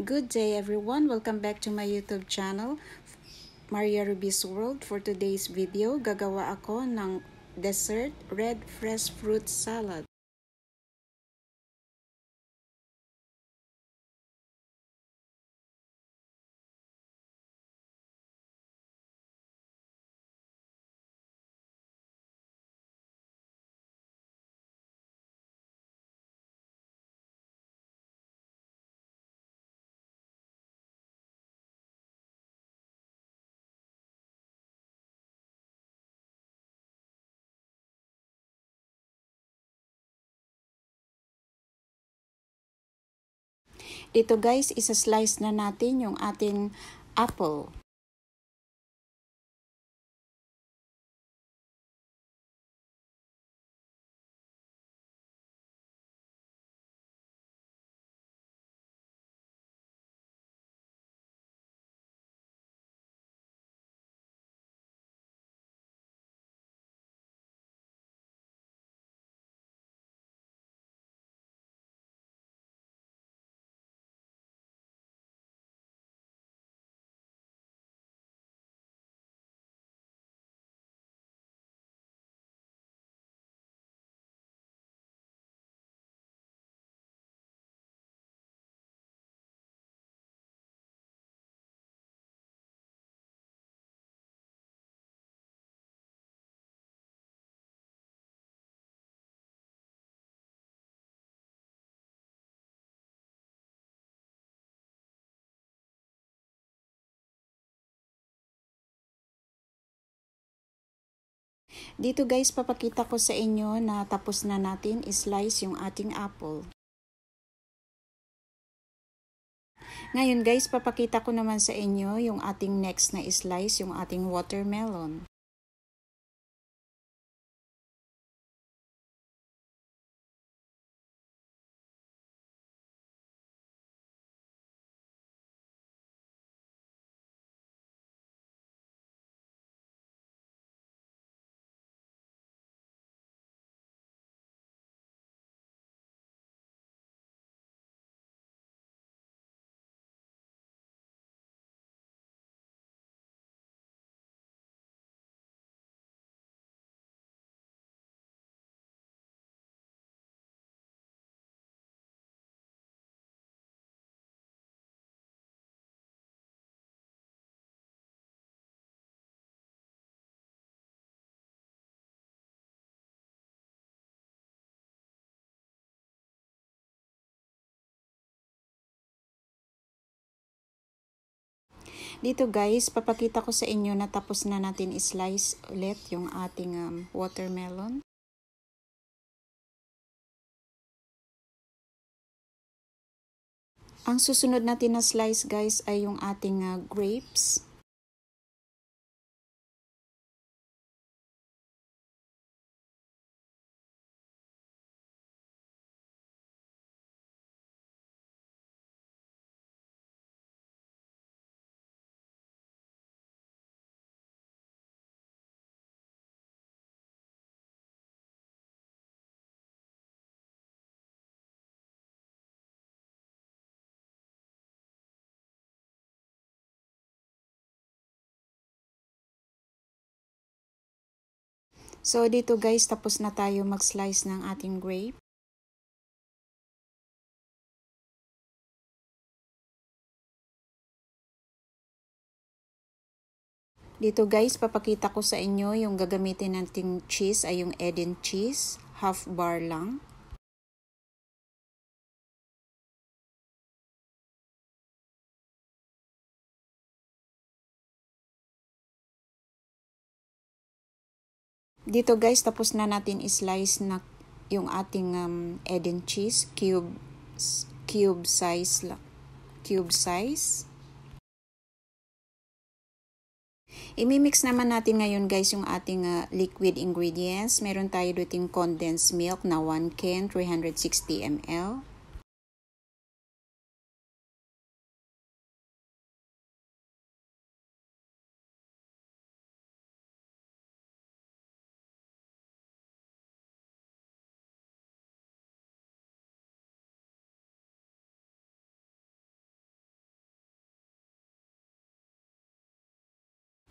Good day everyone, welcome back to my YouTube channel, Maria Ruby's World. For today's video, gagawa ako ng dessert red fresh fruit salad. Dito guys, isa-slice na natin yung ating apple. Dito guys, papakita ko sa inyo na tapos na natin i-slice yung ating apple. Ngayon guys, papakita ko naman sa inyo yung ating next na i-slice, yung ating watermelon. Dito guys, papakita ko sa inyo na tapos na natin i-slice ulit yung ating watermelon. Ang susunod natin na slice guys ay yung ating grapes. So dito guys, tapos na tayo mag-slice ng ating grape. Dito guys, papakita ko sa inyo yung gagamitin nating cheese ay yung Edin cheese, half bar lang. Dito guys, tapos na natin i-slice na yung ating Edin cheese, cube size. Imimix naman natin ngayon guys yung ating liquid ingredients. Meron tayo duting condensed milk na 1 can, 360 ml.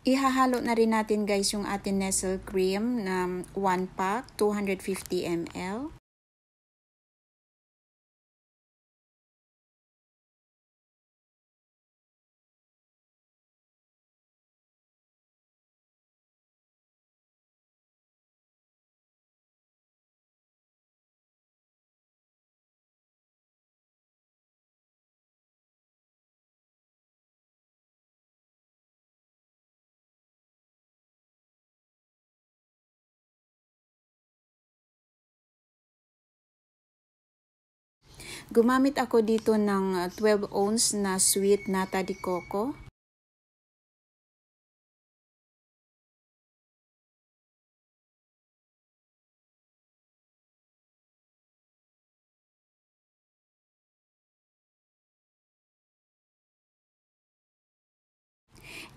Ihahalo na rin natin guys yung ating Nestle cream na 1 pack, 250 ml. Gumamit ako dito ng 12 ounce na sweet nata de coco.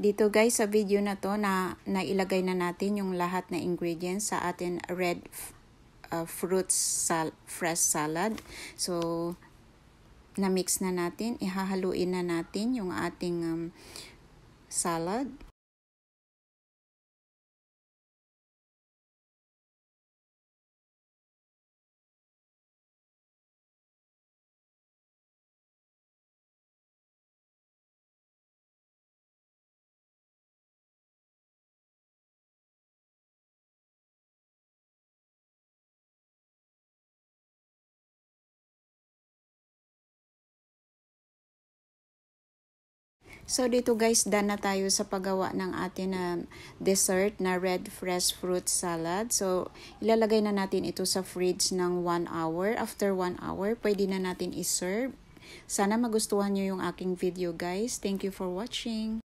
Dito guys sa video na to na nailagay na natin yung lahat na ingredients sa atin red fresh salad. So na-mix na natin, ihahaluin na natin yung ating salad. So dito guys, done na tayo sa paggawa ng ating dessert na red fresh fruit salad. So ilalagay na natin ito sa fridge ng 1 hour. After 1 hour, pwede na natin i-serve. Sana magustuhan nyo yung aking video guys. Thank you for watching.